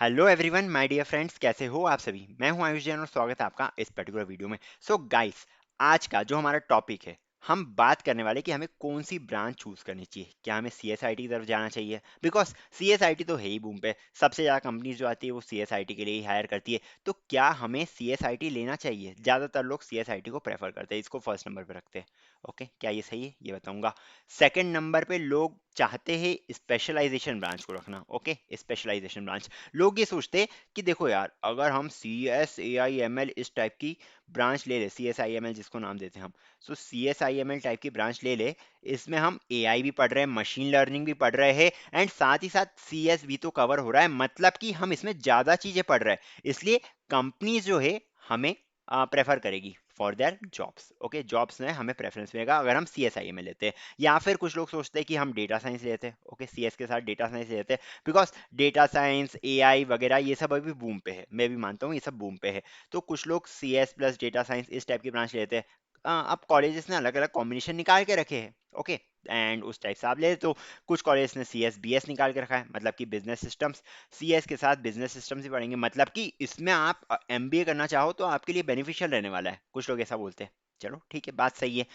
Hello everyone my dear friends, कैसे हो आप सभी। मैं हूं आयुष जैन और स्वागत है आपका इस पर्टिकुलर वीडियो में। सो गाइस, आज का जो हमारा टॉपिक है, हम बात करने वाले कि हमें कौन सी ब्रांच चूज करनी चाहिए। क्या हमें सीएसआईटी की तरफ जाना चाहिए? बिकॉज सीएसआईटी तो है ही बूम पे, सबसे ज़्यादा कंपनीज जो आती है वो सीएसआईटी के लिए ही हायर करती है। तो क्या हमें सीएसआईटी लेना चाहिए? ज़्यादातर लोग सीएसआईटी को प्रेफर करते हैं, इसको फर्स्ट नंबर पे रखते हैं। ओके, क्या ये सही है? ये बताऊंगा। सेकंड नंबर पे लोग चाहते हैं स्पेशलाइजेशन ब्रांच को रखना। Okay, specialisation branch. लोग ये सोचते कि देखो यार, अगर हम C S A I M L इस टाइप की ब्रांच ले ले, C S I M L जिसको नाम देते हैं हम, so C S I M L type की ब्रांच ले ले, इसमें हम ए आई भी पढ़ रहे हैं, मशीन लर्निंग भी पढ़ रहे हैं, एंड साथ ही साथ सी एस भी तो कवर हो रहा है, मतलब कि हम इसमें ज्यादा चीजें पढ़ रहे हैं। इसलिए कंपनीज जो है हमें प्रेफर करेगी for their jobs. Okay, jobs में हमें प्रेफरेंस मिलेगा अगर हम सी एस आई में लेते हैं। या फिर कुछ लोग सोचते हैं कि हम डेटा साइंस लेते हैं। ओके, सी एस के साथ डेटा साइंस लेते हैं, बिकॉज डेटा साइंस एआई वगैरह ये सब अभी बूम पे है। मैं भी मानता हूँ ये सब बूम पे है। तो कुछ लोग C S plus data science इस टाइप की ब्रांच लेते हैं। अब कॉलेजेस ने अलग अलग कॉम्बिनेशन निकाल के रखे हैं। ओके, एंड उस टाइप से आप ले तो कुछ कॉलेज ने सी एस बी एस निकाल के रखा है, मतलब कि बिजनेस सिस्टम्स। सी एस के साथ बिजनेस सिस्टम्स ही पढ़ेंगे, मतलब कि इसमें आप एम बी ए करना चाहो तो आपके लिए बेनिफिशियल रहने वाला है। कुछ लोग ऐसा बोलते हैं। चलो ठीक है, बात सही है।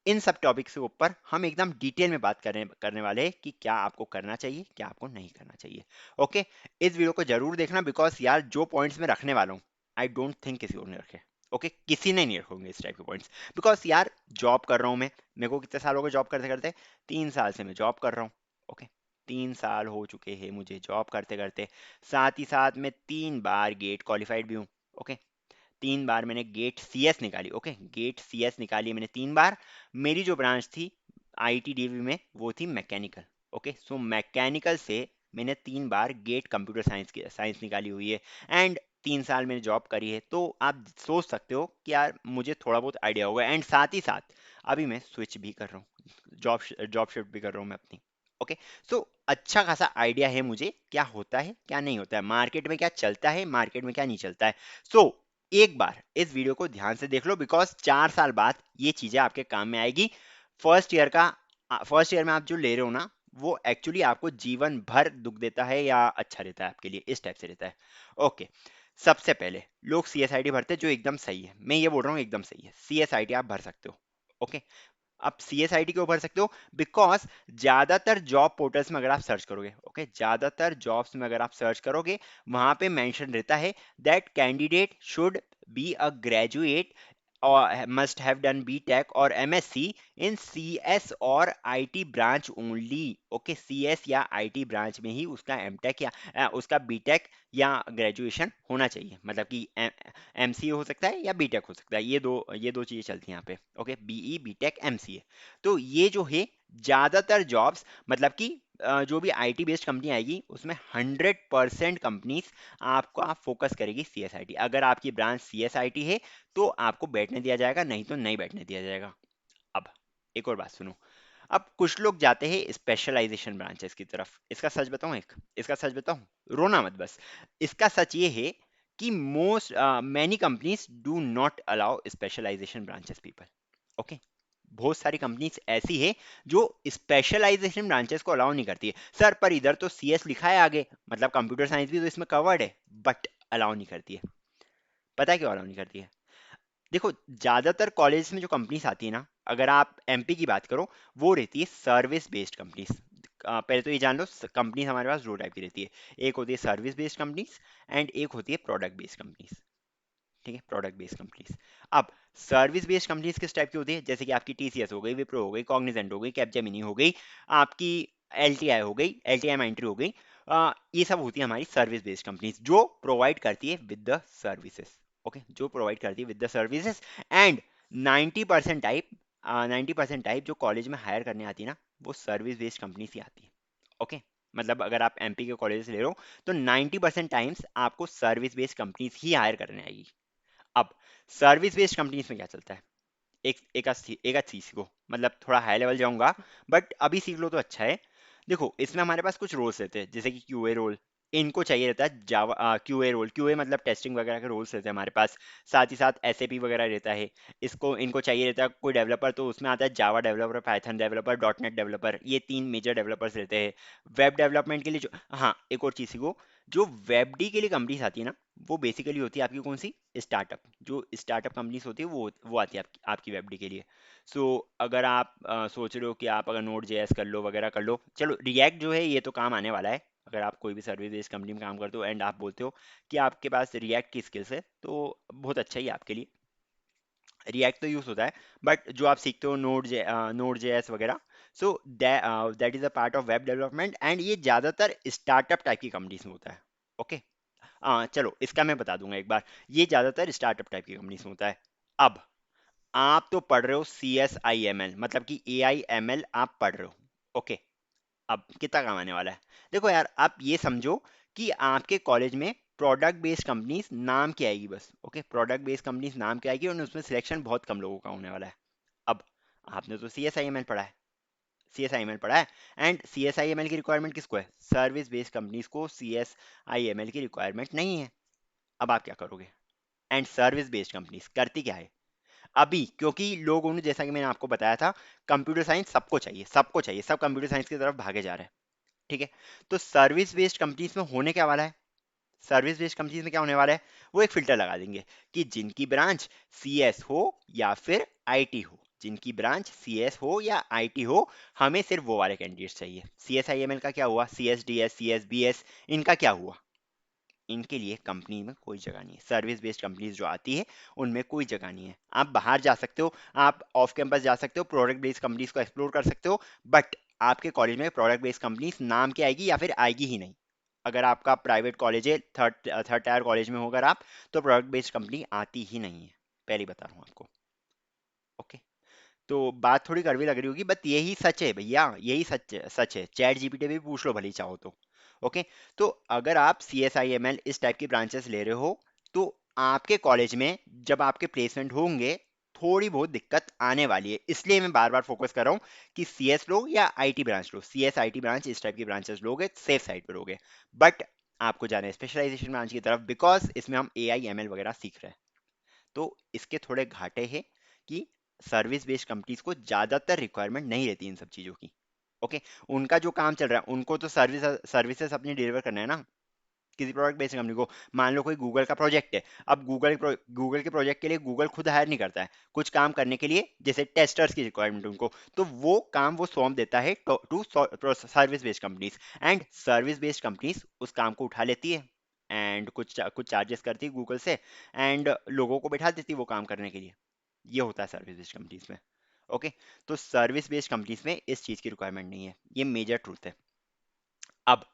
इन सब टॉपिक्स के ऊपर हम एकदम डिटेल में बात करने वाले हैं कि क्या आपको करना चाहिए, क्या आपको नहीं करना चाहिए। ओके, इस वीडियो को जरूर देखना, बिकॉज यार जो पॉइंट्स मैं रखने वाला हूँ, आई डोंट थिंक किसी और ने रखे। ओके, किसी ने नहीं रखोगे इस टाइप के पॉइंट्स। बिकॉज यार जॉब कर रहा हूँ मैं, मेरे को कितने साल हो गए जॉब करते करते? 3 साल से मैं जॉब कर रहा हूँ। ओके, 3 साल हो चुके हैं मुझे जॉब करते करते। साथ ही साथ मैं 3 बार गेट क्वालिफाइड भी हूँ। ओके, 3 बार मैंने गेट सीएस निकाली। ओके, गेट सीएस निकाली है मैंने 3 बार। मेरी जो ब्रांच थी आईटीडीवी में वो थी मैकेनिकल। ओके, सो मैकेनिकल से मैंने 3 बार गेट कंप्यूटर साइंस की साइंस निकाली हुई है, एंड 3 साल मैंने जॉब करी है। तो आप सोच सकते हो कि यार मुझे थोड़ा बहुत आइडिया होगा, एंड साथ ही साथ अभी मैं स्विच भी कर रहा हूँ, जॉब जॉब शिफ्ट भी कर रहा हूँ मैं अपनी। ओके, सो अच्छा खासा आइडिया है मुझे क्या होता है क्या नहीं होता है, मार्केट में क्या चलता है, मार्केट में क्या नहीं चलता है। सो एक बार इस वीडियो को ध्यान से देख लो, बिकॉज 4 साल बाद ये चीजें आपके काम में आएगी। फर्स्ट ईयर का फर्स्ट ईयर में आप जो ले रहे हो ना, वो एक्चुअली आपको जीवन भर दुख देता है या अच्छा रहता है आपके लिए, इस टाइप से रहता है। ओके, सबसे पहले लोग सीएसआईटी भरते हैं, जो एकदम सही है। मैं ये बोल रहा हूँ एकदम सही है, सीएसआईटी आप भर सकते हो। ओके, आप सीएसआईटी क्यों भर सकते हो? बिकॉज ज्यादातर जॉब पोर्टल्स में अगर आप सर्च करोगे, ओके, ज्यादातर जॉब्स में अगर आप सर्च करोगे, वहां पे मेंशन रहता है that candidate should be a graduate or must have done BTech or MSc in CS और IT branch only. Okay, CS या IT ब्रांच में ही उसका MTech या उसका BTech या ग्रेजुएशन होना चाहिए, मतलब कि एमसीए हो सकता है या बीटेक हो सकता है। ये दो चीजें चलती हैं यहाँ पे। Okay, BE BTech MCA. तो ये जो है ज्यादातर जॉब्स, मतलब कि जो भी आईटी बेस्ड कंपनी आएगी उसमें 100% कंपनीज आपको आप फोकस करेगी सीएसआईटी। अगर आपकी ब्रांच सीएसआईटी है तो आपको बैठने दिया जाएगा, नहीं तो नहीं बैठने दिया जाएगा। अब एक और बात सुनो। अब कुछ लोग जाते हैं स्पेशलाइजेशन ब्रांचेस की तरफ। इसका सच बताऊं, इसका सच बताऊं, रोना मत बस। इसका सच ये है कि most many companies do not allow specialization branches people. Okay, बहुत सारी कंपनीज ऐसी है जो स्पेशलाइजेशन ब्रांचेस को अलाउ नहीं करती है। सर पर इधर तो सीएस लिखा है आगे, मतलब कंप्यूटर साइंस भी तो इसमें कवर्ड है, बट अलाउ नहीं करती है। पता है क्यों अलाउ नहीं करती है? देखो, ज्यादातर कॉलेज में जो कंपनीज आती है ना, अगर आप एमपी की बात करो, वो रहती है सर्विस बेस्ड कंपनीज। पहले तो ये जान लो, कंपनीज हमारे पास दो टाइप की रहती है। एक होती है सर्विस बेस्ड कंपनीज, एंड एक होती है प्रोडक्ट बेस्ड कंपनीज। ठीक है, प्रोडक्ट बेस्ड कंपनीज। अब सर्विस बेस्ड कंपनीज किस टाइप की होती है? जैसे कि आपकी टीसीएस हो गई, विप्रो हो गई, कॉग्निजेंट हो गई, कैपजेमिनी हो गई, आपकी एलटीआई हो गई, एलटीआई माइंट्री हो गई। ये सब होती है हमारी सर्विस बेस्ड कंपनीज, जो प्रोवाइड करती है विद द सर्विसेज। ओके, जो प्रोवाइड करती है with the services. And 90% type 90% type जो कॉलेज में हायर करने आती है ना, वो सर्विस बेस्ड कंपनी ही आती है। ओके, मतलब अगर आप एमपी के कॉलेज ले रहे हो तो 90% टाइम्स आपको सर्विस बेस्ड कंपनीज ही हायर करने आएगी। अब सर्विस बेस्ड कंपनीज में क्या चलता है? एक आध सीख को, मतलब थोड़ा हाई लेवल जाऊंगा, बट अभी सीख लो तो अच्छा है। देखो, इसमें हमारे पास कुछ रोल्स रहते हैं, जैसे कि क्यूए रोल। इनको चाहिए रहता है जावा क्यूए रोल। क्यूए मतलब टेस्टिंग वगैरह के रोल्स रहते हैं हमारे पास। साथ ही साथ एसएपी वगैरह रहता है। इसको इनको चाहिए रहता है कोई डेवलपर, तो उसमें आता है Java developer, Python developer, dot net developer. ये 3 मेजर डेवलपर्स रहते हैं। वेब डेवलपमेंट के लिए जो, हाँ, एक और चीज सीखो, जो वेबडी के लिए कंपनीज आती है ना, वो बेसिकली होती है आपकी कौन सी, स्टार्टअप। जो स्टार्टअप कंपनीज होती है वो आती है आपकी वेबडी के लिए। सो अगर आप सोच रहे हो कि आप अगर नोड जेएस कर लो वगैरह कर लो, चलो रिएक्ट जो है ये तो काम आने वाला है। अगर आप कोई भी सर्विस बेस्ड कंपनी में काम करते हो एंड आप बोलते हो कि आपके पास रिएक्ट की स्किल्स है, तो बहुत अच्छा ही है आपके लिए। रिएक्ट तो यूज होता है, बट जो आप सीखते हो नोड जेएस वगैरह, so that is a part of web development, and ये ज्यादातर स्टार्टअप टाइप की कंपनीज में होता है। ओके। चलो इसका मैं बता दूंगा एक बार। ये ज्यादातर स्टार्टअप टाइप की कंपनीज में होता है। अब आप तो पढ़ रहे हो C S I M L, मतलब कि ए आई एम एल आप पढ़ रहे हो। ओके। अब कितना काम आने वाला है, देखो यार आप ये समझो कि आपके कॉलेज में प्रोडक्ट बेस्ड कंपनीज नाम की आएगी बस। ओके, प्रोडक्ट बेस्ड कंपनीज नाम की आएगी और उसमें सिलेक्शन बहुत कम लोगों का होने वाला है। अब आपने तो C S I M L पढ़ा है, C S I M L पढ़ा है, and C S I M L की रिक्वायरमेंट किसको है, सर्विस बेस्ड कंपनीज को C S I M L की रिक्वायरमेंट नहीं है। अब आप क्या करोगे, एंड सर्विस बेस्ड कंपनीज करती क्या है अभी, क्योंकि लोगों ने जैसा कि मैंने आपको बताया था, कंप्यूटर साइंस सबको चाहिए, सबको चाहिए, सब कंप्यूटर साइंस की तरफ भागे जा रहे हैं। ठीक है। तो सर्विस बेस्ड कंपनीज में होने क्या वाला है, सर्विस बेस्ड कंपनीज में क्या होने वाला है, वो एक फिल्टर लगा देंगे कि जिनकी ब्रांच सीएस हो या फिर आईटी हो, जिनकी ब्रांच सीएस हो या आईटी हो, हमें सिर्फ वो वाले कैंडिडेट्स चाहिए। सीएसआईएमएल का क्या हुआ, सीएसडीएस सीएसबीएस, इनका क्या हुआ, इनके लिए कंपनी में कोई जगह नहीं है। सर्विस बेस्ड कंपनीज जो आती है उनमें कोई जगह नहीं है। आप बाहर जा सकते हो, आप ऑफ कैंपस जा सकते हो, प्रोडक्ट बेस्ड कंपनीज को एक्सप्लोर कर सकते हो, बट आपके कॉलेज में प्रोडक्ट बेस्ड कंपनीज नाम की आएगी या फिर आएगी ही नहीं। अगर आपका प्राइवेट कॉलेज है, थर्ड थर्ड टायर कॉलेज में होकर आप, तो प्रोडक्ट बेस्ड कंपनी आती ही नहीं है, पहले ही बता रहा हूँ आपको। ओके। तो बात थोड़ी कड़वी लग रही होगी, बट यही सच है भैया, यही सच है। चैट जीपीटी भी पूछ लो भले ही चाहो तो। ओके। तो अगर आप C S I M L इस टाइप की ब्रांचेस ले रहे हो, तो आपके कॉलेज में जब आपके प्लेसमेंट होंगे, थोड़ी बहुत दिक्कत आने वाली है। इसलिए मैं बार बार फोकस कर रहा हूँ कि सी एस लो या आई टी ब्रांच लो, C S I T branch इस टाइप की ब्रांचेस लोगे, सेफ साइड पर लोगे। बट आपको जाना है स्पेशलाइजेशन ब्रांच की तरफ, बिकॉज इसमें हम ए आई एम एल वगैरह सीख रहे हैं। तो इसके थोड़े घाटे हैं कि सर्विस बेस्ड कंपनीज को ज्यादातर रिक्वायरमेंट नहीं रहती इन सब चीजों की। ओके। उनका जो काम चल रहा है, उनको तो सर्विसेज अपनी डिलीवर करना है ना, किसी प्रोडक्ट बेस्ड कंपनी को। मान लो कोई गूगल का प्रोजेक्ट है, अब गूगल के प्रोजेक्ट के लिए गूगल खुद हायर नहीं करता है, कुछ काम करने के लिए जैसे टेस्टर्स की रिक्वायरमेंट उनको, तो वो काम वो सौंप देता है to service based companies, and service based companies उस काम को उठा लेती है, एंड कुछ चार्जेस करती है गूगल से, एंड लोगों को बैठा देती है वो काम करने के लिए। ये होता है सर्विस बेस्ड कंपनीज में। ओके। तो सर्विस बेस्ड कंपनीज में इस चीज की रिक्वायरमेंट नहीं है, ये मेजर ट्रूथ है। अब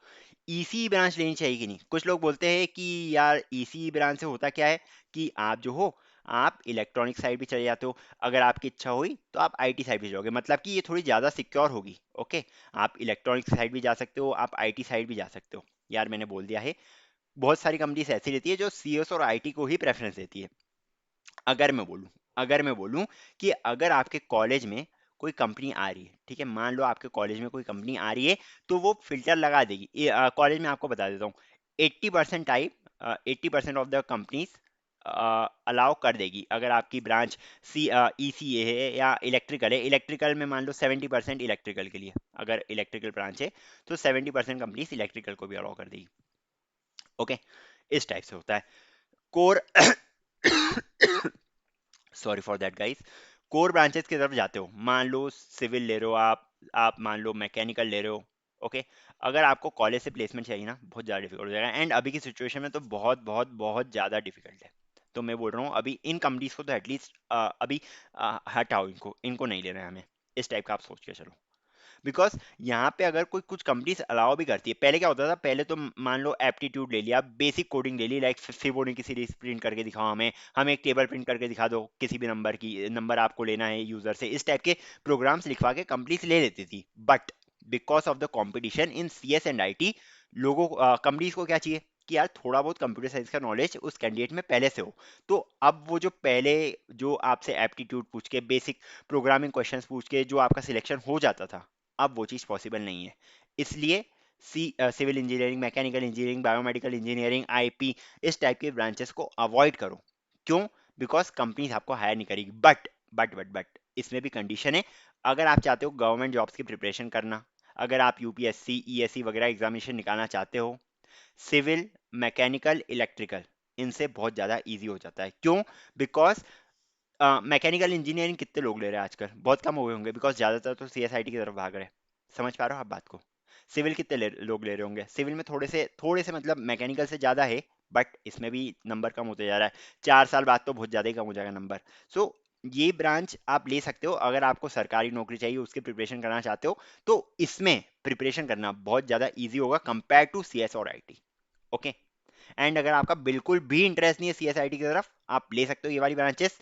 ईसी ब्रांच लेनी चाहिए कि नहीं, कुछ लोग बोलते हैं कि यार ईसी ब्रांच से होता क्या है कि आप जो हो, आप इलेक्ट्रॉनिक साइड भी चले जाते हो, अगर आपकी इच्छा हुई तो आप आईटी साइड भी जाओगे, मतलब कि ये थोड़ी ज़्यादा सिक्योर होगी। ओके। आप इलेक्ट्रॉनिक साइड भी जा सकते हो, आप आईटी साइड भी जा सकते हो। यार मैंने बोल दिया है, बहुत सारी कंपनीज ऐसी रहती है जो सीएस और आईटी को ही प्रेफरेंस देती है। अगर मैं बोलूं अगर मैं बोलूं कि अगर आपके कॉलेज में कोई कंपनी आ रही है, ठीक है, मान लो आपके कॉलेज में कोई कंपनी आ रही है, तो वो फिल्टर लगा देगी। कॉलेज में आपको बता देता हूँ, 80% type 80% of the companies allow कर देगी। अगर आपकी ब्रांच सी ई सी ए है या इलेक्ट्रिकल है, इलेक्ट्रिकल में मान लो 70% इलेक्ट्रिकल के लिए, अगर इलेक्ट्रिकल ब्रांच है तो 70% कंपनीज इलेक्ट्रिकल को भी अलाउ कर देगी। ओके। इस टाइप से होता है। Core sorry for that guys. Core branches की तरफ जाते हो, मान लो सिविल ले रहे हो आप मान लो मैकेनिकल ले रहे हो। ओके। अगर आपको कॉलेज से प्लेसमेंट चाहिए ना, बहुत ज़्यादा डिफिकल्ट हो जाएगा, एंड अभी की सिचुएशन में तो बहुत बहुत बहुत ज़्यादा डिफिकल्ट है। तो मैं बोल रहा हूँ अभी इन कंपनीज को तो एटलीस्ट अभी हटाओ, इनको इनको नहीं लेना है हमें, इस टाइप का आप सोच के चलो। बिकॉज यहाँ पे अगर कोई कुछ कंपनीज अलाउ भी करती है, पहले क्या होता था, पहले तो मान लो एप्टीट्यूड ले लिया, बेसिक कोडिंग ले ली, लाइक फिबोनाची की सीरीज प्रिंट करके दिखाओ हमें एक टेबल प्रिंट करके दिखा दो, किसी भी नंबर आपको लेना है यूजर से, इस टाइप के प्रोग्राम्स लिखवा के कंपनीज ले लेती थी। But because of the competition in C S and I T, लोगों कंपनीज को क्या चाहिए कि यार थोड़ा बहुत कंप्यूटर साइंस का नॉलेज उस कैंडिडेट में पहले से हो। तो अब वो जो पहले जो आपसे एप्टीट्यूड पूछ के, बेसिक प्रोग्रामिंग क्वेश्चंस पूछ के जो आपका सिलेक्शन हो जाता था, अब वो चीज़ पॉसिबल नहीं है। इसलिए civil engineering, mechanical engineering, biomedical engineering, IP, इस टाइप के ब्रांचेस को अवॉइड करो। क्यों? बिकॉज कंपनीज आपको हायर नहीं करेगी। बट इसमें भी कंडीशन है। अगर आप चाहते हो गवर्नमेंट जॉब्स की प्रिपरेशन करना, अगर आप यूपीएससी ईएससी वगैरह एग्जामिनेशन निकालना चाहते हो, सिविल, मैकेनिकल, इलेक्ट्रिकल, इनसे बहुत ज़्यादा ईजी हो जाता है। क्यों? बिकॉज मैकेनिकल इंजीनियरिंग कितने लोग ले रहे हैं आजकल? बहुत कम हो गए होंगे, बिकॉज ज़्यादातर तो सीएसआईटी की तरफ भाग रहे हैं। समझ पा रहे हो आप बात को? सिविल कितने लोग ले रहे होंगे? सिविल में थोड़े से मतलब मैकेनिकल से ज़्यादा है, बट इसमें भी नंबर कम होते जा रहा है। 4 साल बाद तो बहुत ज़्यादा ही कम हो जाएगा नंबर। सो ये ब्रांच आप ले सकते हो अगर आपको सरकारी नौकरी चाहिए, उसकी प्रिपरेशन करना चाहते हो, तो इसमें प्रिपरेशन करना बहुत ज़्यादा ईजी होगा कंपेयर टू सीएस और आईटी। ओके। एंड अगर आपका बिल्कुल भी इंटरेस्ट नहीं है सीएसआईटी की तरफ, आप ले सकते हो ये वाली ब्रांचेस।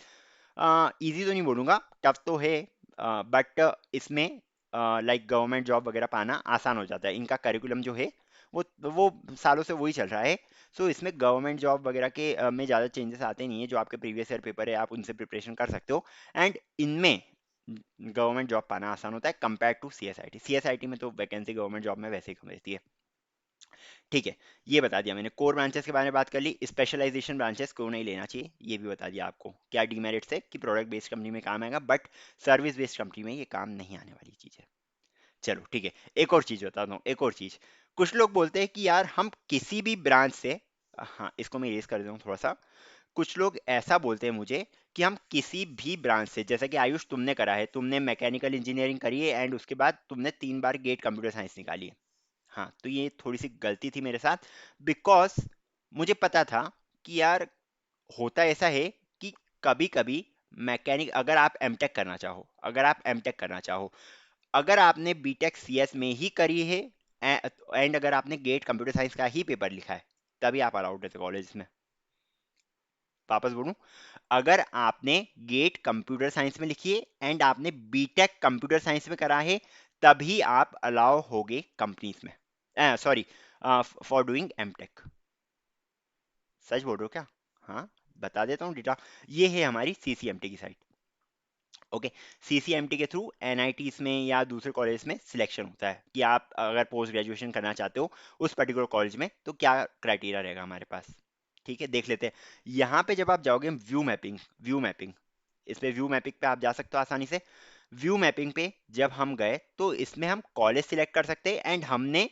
इजी तो नहीं बोलूंगा, टफ तो है, बट इसमें लाइक गवर्नमेंट जॉब वगैरह पाना आसान हो जाता है। इनका करिकुलम जो है वो सालों से वही चल रहा है। सो इसमें गवर्नमेंट जॉब वगैरह के में ज़्यादा चेंजेस आते नहीं है। जो आपके प्रीवियस ईयर पेपर है आप उनसे प्रिपरेशन कर सकते हो। एंड इनमें गवर्नमेंट जॉब पाना आसान होता है कंपेयर टू सीएसआईटी। सीएसआईटी में तो वैकेंसी गवर्नमेंट जॉब में वैसे ही कम रहती है। ठीक है, ये बता दिया मैंने। कोर ब्रांचेस के बारे में बात कर ली। स्पेशलाइजेशन ब्रांचेस क्यों नहीं लेना चाहिए ये भी बता दिया आपको। क्या डीमेरिट्स है कि प्रोडक्ट बेस्ड कंपनी में काम आएगा, बट सर्विस बेस्ड कंपनी में ये काम नहीं आने वाली चीज़ है। चलो ठीक है, एक और चीज़ बताता हूँ, एक और चीज़। कुछ लोग बोलते हैं कि यार हम किसी भी ब्रांच से, हाँ इसको मैं इरेज कर देता हूँ थोड़ा सा। कुछ लोग ऐसा बोलते हैं मुझे कि हम किसी भी ब्रांच से, जैसे कि आयुष तुमने करा है, तुमने मैकेनिकल इंजीनियरिंग करी है एंड उसके बाद तुमने 3 बार गेट कंप्यूटर साइंस निकाली है। हाँ, तो ये थोड़ी सी गलती थी मेरे साथ। बिकॉज मुझे पता था कि यार होता ऐसा है कि कभी कभी मैकेनिक, अगर आप एमटेक करना चाहो, अगर आपने बीटेक सीएस में ही करी है एंड अगर आपने गेट कंप्यूटर साइंस का ही पेपर लिखा है, तभी आप अलाउड रहते कॉलेज में। वापस बोलूं, अगर आपने गेट कंप्यूटर साइंस में लिखी है एंड आपने बीटेक कंप्यूटर साइंस में करा है, तभी आप अलाउ होगे कंपनीज में। Sorry, for doing MTech. सच बोल रहे हो क्या? हाँ, बता देता हूँ डेटा। ये है हमारी सीसीएमटी की साइट। ओके। सीसीएमटी के थ्रू एनआईटीज में या दूसरे कॉलेज में सिलेक्शन होता है कि आप अगर पोस्ट ग्रेजुएशन करना चाहते हो उस पर्टिकुलर कॉलेज में, तो क्या क्राइटेरिया रहेगा हमारे पास। ठीक है, देख लेते हैं। यहाँ पे जब आप जाओगे व्यू मैपिंग, इस पे व्यू मैपिंग पे आप जा सकते हो आसानी से। व्यू मैपिंग पे जब हम गए तो इसमें हम कॉलेज सिलेक्ट कर सकते हैं एंड हमने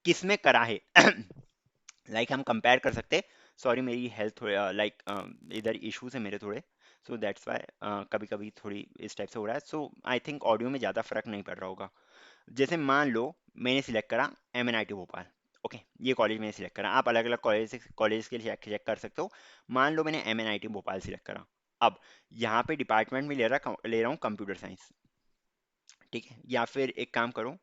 किस में करा है लाइक हम कंपेयर कर सकते हैं। सॉरी, मेरी हेल्थ थोड़े लाइक इधर इश्यूज है मेरे थोड़े। सो दैट्स वाई कभी कभी थोड़ी इस टाइप से हो रहा है। सो आई थिंक ऑडियो में ज़्यादा फर्क नहीं पड़ रहा होगा। जैसे मान लो मैंने सिलेक्ट करा एमएनआईटी भोपाल। ओके, ये कॉलेज मैंने सिलेक्ट करा। आप अलग अलग कॉलेज के लिए चेक कर सकते हो। मान लो मैंने एमएनआईटी भोपाल सिलेक्ट करा। अब यहाँ पे डिपार्टमेंट में ले रहा हूँ कंप्यूटर साइंस। ठीक है, या फिर एक काम करो,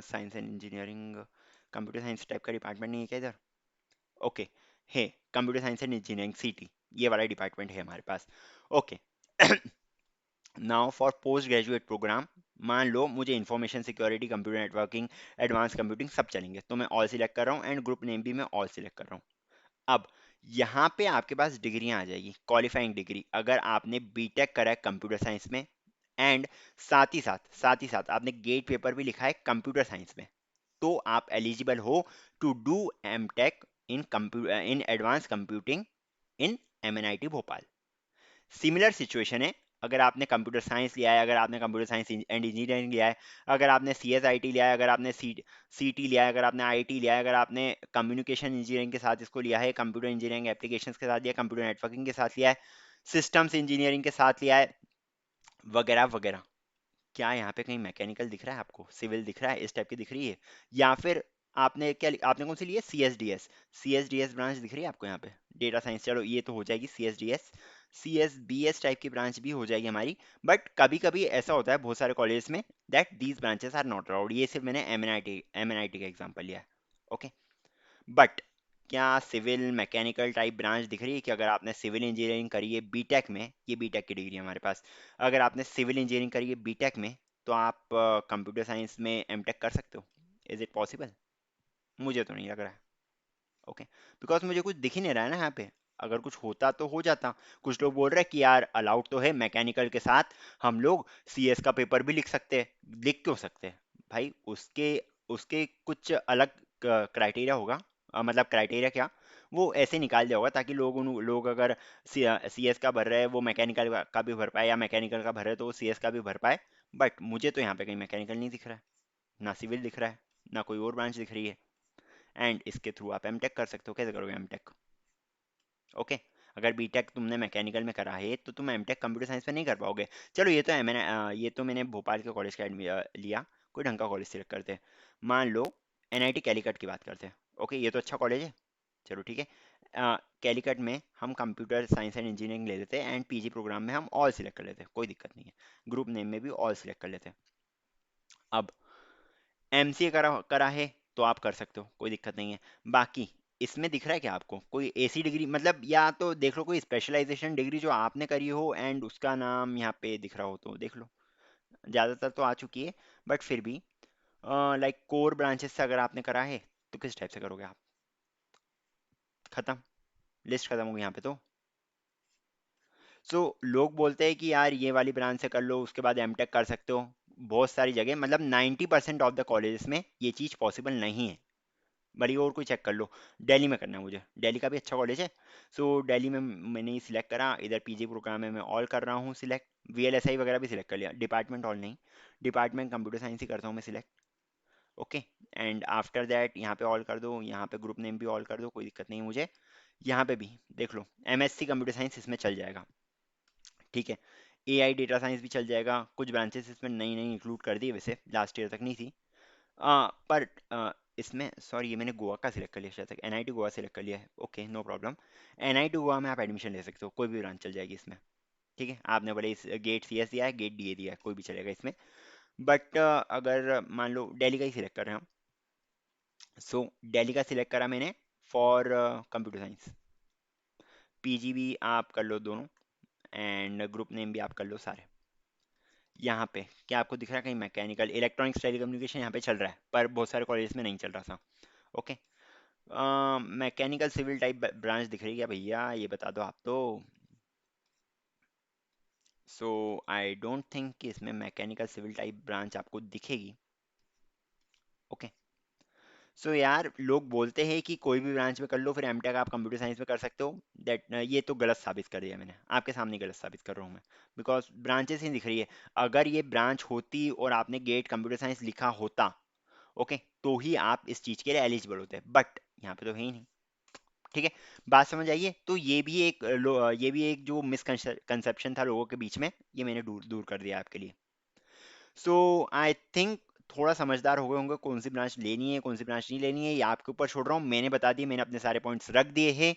science and engineering, computer science type का डिपार्टमेंट नहीं है क्या इधर? ओके, है कंप्यूटर साइंस एंड इंजीनियरिंग सीटी, ये वाला डिपार्टमेंट है हमारे पास। Okay. Now for post graduate programme, मान लो मुझे information security, computer networking, advance computing सब चलेंगे, तो मैं ऑल सिलेक्ट कर रहा हूँ एंड ग्रुप नेम भी मैं ऑल सिलेक्ट कर रहा हूँ। अब यहाँ पे आपके पास डिग्रियां आ जाएगी, क्वालिफाइंग डिग्री। अगर आपने बीटेक करा है कंप्यूटर साइंस में एंड साथ ही साथ आपने गेट पेपर भी लिखा है कंप्यूटर साइंस में, तो आप एलिजिबल हो to do MTech in computer in advance computing in MNIT Bhopal. Similar situation है अगर आपने कंप्यूटर साइंस लिया है, अगर आपने कंप्यूटर साइंस एंड इंजीनियरिंग लिया है, अगर आपने सीएसआईटी लिया है, अगर आपने सीटी लिया है, अगर आपने आईटी लिया है, अगर आपने कम्युनिकेशन इंजीनियरिंग के साथ इसको लिया है, कंप्यूटर इंजीनियरिंग एप्लीकेशंस के साथ लिया है, कंप्यूटर नेटवर्किंग के साथ लिया है, सिस्टम्स इंजीनियरिंग के साथ लिया है, वगैरह वगैरह। क्या यहाँ पे कहीं मैकेनिकल दिख रहा है आपको, सिविल दिख रहा है, इस टाइप की दिख रही है? या फिर आपने कौन सी ली है? C S D S branch दिख रही है आपको यहाँ पे? डेटा साइंस, चलो ये तो हो जाएगी C S B S type की ब्रांच भी हो जाएगी हमारी। बट कभी कभी ऐसा होता है बहुत सारे कॉलेज में that these branches are not allowed. ये सिर्फ मैंने एम एन आई टी का एग्जाम्पल लिया है। ओके। बट क्या सिविल मैकेनिकल टाइप ब्रांच दिख रही है कि अगर आपने सिविल इंजीनियरिंग करी है बीटेक में, ये बीटेक की डिग्री है हमारे पास, अगर आपने सिविल इंजीनियरिंग करी है बीटेक में, तो आप कंप्यूटर साइंस में एमटेक कर सकते हो? Is it possible? मुझे तो नहीं लग रहा है। ओके, बिकॉज मुझे कुछ दिख ही नहीं रहा है ना यहाँ पे। अगर कुछ होता तो हो जाता। कुछ लोग बोल रहे हैं कि यार अलाउड तो है मैकेनिकल के साथ हम लोग सीएस का पेपर भी लिख सकते हैं। लिख क्यों सकते हैं भाई? उसके उसके कुछ अलग क्राइटेरिया होगा। मतलब क्राइटेरिया क्या, वो ऐसे निकाल दिया होगा ताकि लोग अगर सीएस का भर रहे हैं वो मैकेनिकल का भी भर पाए, या मैकेनिकल का भर रहे हैं तो वो सीएस का भी भर पाए। बट मुझे तो यहाँ पे कहीं मैकेनिकल नहीं दिख रहा है, ना सिविल दिख रहा है, ना कोई और ब्रांच दिख रही है। एंड इसके थ्रू आप एमटेक कर सकते हो। कैसे करोगे एमटेक? ओके, अगर बीटेक तुमने मैकेनिकल में करा है तो तुम एमटेक कंप्यूटर साइंस में नहीं कर पाओगे। चलो ये तो है, ये तो मैंने भोपाल के कॉलेज का लिया, कोई ढंग का कॉलेज सिलेक्ट करते हैं। मान लो एनआईटी कैलीकट की बात करते हैं। ओके, ये तो अच्छा कॉलेज है, चलो ठीक है। कैलीकट में हम कंप्यूटर साइंस एंड इंजीनियरिंग ले लेते हैं एंड पीजी प्रोग्राम में हम ऑल सिलेक्ट कर लेते हैं, कोई दिक्कत नहीं है। ग्रुप नेम में भी ऑल सिलेक्ट कर लेते हैं। अब एमसीए करा करा है तो आप कर सकते हो, कोई दिक्कत नहीं है। बाकी इसमें दिख रहा है क्या आपको कोई ऐसी डिग्री, मतलब या तो देख लो कोई स्पेशलाइजेशन डिग्री जो आपने करी हो एंड उसका नाम यहाँ पे दिख रहा हो तो देख लो। ज़्यादातर तो आ चुकी है, बट फिर भी लाइक कोर ब्रांचेस से अगर आपने करा है तो किस टाइप से करोगे आप? खत्म, लिस्ट खत्म हो गई यहाँ पे तो। लोग बोलते हैं कि यार ये वाली ब्रांच से कर लो उसके बाद एमटेक कर सकते हो। बहुत सारी जगह, मतलब 90% ऑफ द कॉलेजेस में ये चीज़ पॉसिबल नहीं है। बड़ी और कोई चेक कर लो। दिल्ली में करना है मुझे, दिल्ली का भी अच्छा कॉलेज है। दिल्ली में मैंने सिलेक्ट करा, इधर पीजी प्रोग्राम में मैं ऑल कर रहा हूँ सिलेक्ट। वीएलएसआई वगैरह भी सिलेक्ट कर लिया, डिपार्टमेंट ऑल नहीं, डिपार्टमेंट कंप्यूटर साइंस ही करता हूँ मैं select. Okay, and after that यहाँ पे ऑल कर दो, यहाँ पे ग्रुप नेम भी ऑल कर दो, कोई दिक्कत नहीं है मुझे। यहाँ पे भी देख लो एमएससी कंप्यूटर साइंस इसमें चल जाएगा, ठीक है। एआई डेटा साइंस भी चल जाएगा, कुछ ब्रांचेस इसमें नई नई इंक्लूड कर दी, वैसे लास्ट ईयर तक नहीं थी। पर इसमें सॉरी, ये मैंने गोवा का सिलेक्ट कर लिया शायद तक, एनआईटी गोवा सिलेक्ट कर लिया है। Okay no problem, NIT Goa में आप एडमिशन ले सकते हो, कोई भी ब्रांच चल जाएगी इसमें। ठीक है, आपने भले इस गेट सीएस दिया है, गेट डीए दिया है, कोई भी चलेगा इसमें। बट अगर मान लो दिल्ली का ही सिलेक्ट कर रहे हैं हम, दिल्ली का सिलेक्ट करा मैंने फॉर कंप्यूटर साइंस। पीजी भी आप कर लो दोनों, एंड ग्रुप नेम भी आप कर लो सारे। यहाँ पे क्या आपको दिख रहा है कहीं मैकेनिकल इलेक्ट्रॉनिक्स टेलीकम्युनिकेशन यहाँ पे चल रहा है, पर बहुत सारे कॉलेज में नहीं चल रहा था। Okay, mechanical civil type branch दिख रही है भैया, ये बता दो आप तो। आई डोंट थिंक कि इसमें मैकेनिकल सिविल टाइप ब्रांच आपको दिखेगी। ओके, यार लोग बोलते हैं कि कोई भी ब्रांच में कर लो फिर एमटेक आप कंप्यूटर साइंस में कर सकते हो। दैट ये तो गलत साबित कर दिया मैंने आपके सामने, गलत साबित कर रहा हूँ मैं। बिकॉज ब्रांचेस ही दिख रही है। अगर ये ब्रांच होती और आपने गेट कंप्यूटर साइंस लिखा होता, ओके, तो ही आप इस चीज़ के लिए एलिजिबल होते हैं, बट यहाँ पे तो है ही नहीं। ठीक है, बात समझ आइए। तो ये भी एक जो मिसकंसेप्शन था लोगों के बीच में, ये मैंने दूर दूर कर दिया आपके लिए। आई थिंक थोड़ा समझदार हो गए होंगे कौन सी ब्रांच लेनी है कौन सी ब्रांच नहीं लेनी है, ये आपके ऊपर छोड़ रहा हूँ। मैंने बता दिए, मैंने अपने सारे पॉइंट्स रख दिए हैं।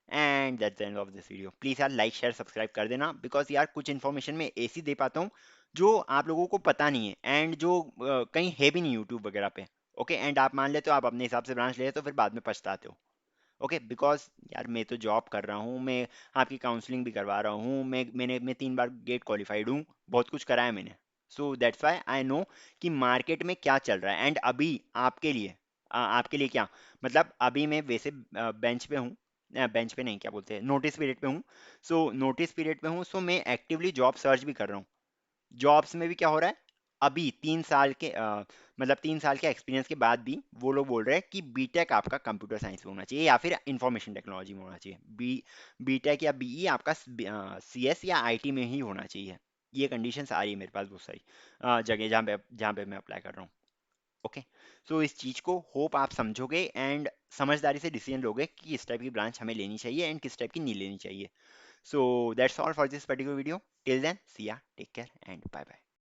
And that's the end of this video. Please यार लाइक शेयर सब्सक्राइब कर देना, बिकॉज यार कुछ इन्फॉर्मेशन मैं ऐसी दे पाता हूँ जो आप लोगों को पता नहीं है एंड जो कहीं है भी नहीं यूट्यूब वगैरह पे। ओके, एंड आप मान लेते हो, आप अपने हिसाब से ब्रांच ले लेते हो, फिर बाद में पछताते हो। ओके, बिकॉज यार मैं तो जॉब कर रहा हूँ, मैं आपकी काउंसलिंग भी करवा रहा हूँ, मैं 3 बार गेट क्वालिफाइड हूँ, बहुत कुछ करा है मैंने। दैट्स वाई आई नो कि मार्केट में क्या चल रहा है। एंड अभी आपके लिए आपके लिए क्या, मतलब अभी मैं वैसे बेंच पे हूँ, बेंच पे नहीं, क्या बोलते हैं, नोटिस पीरियड पे हूँ। नोटिस पीरियड पे हूँ, मैं एक्टिवली जॉब सर्च भी कर रहा हूँ। जॉब्स में भी क्या हो रहा है, अभी 3 साल के मतलब 3 साल के एक्सपीरियंस के बाद भी वो लोग बोल रहे हैं कि बीटेक आपका कंप्यूटर साइंस में होना चाहिए या फिर इंफॉर्मेशन टेक्नोलॉजी में होना चाहिए। बीटेक या बीई आपका सीएस या आईटी में ही होना चाहिए। ये कंडीशंस आ रही है मेरे पास बहुत सारी जगह जहाँ पे मैं अप्लाई कर रहा हूँ। ओके, इस चीज़ को होप आप समझोगे एंड समझदारी से डिसीजन लोगे कि किस टाइप की ब्रांच हमें लेनी चाहिए एंड किस टाइप की नहीं लेनी चाहिए। That's all for this particular video. Till then see ya, take care and bye bye.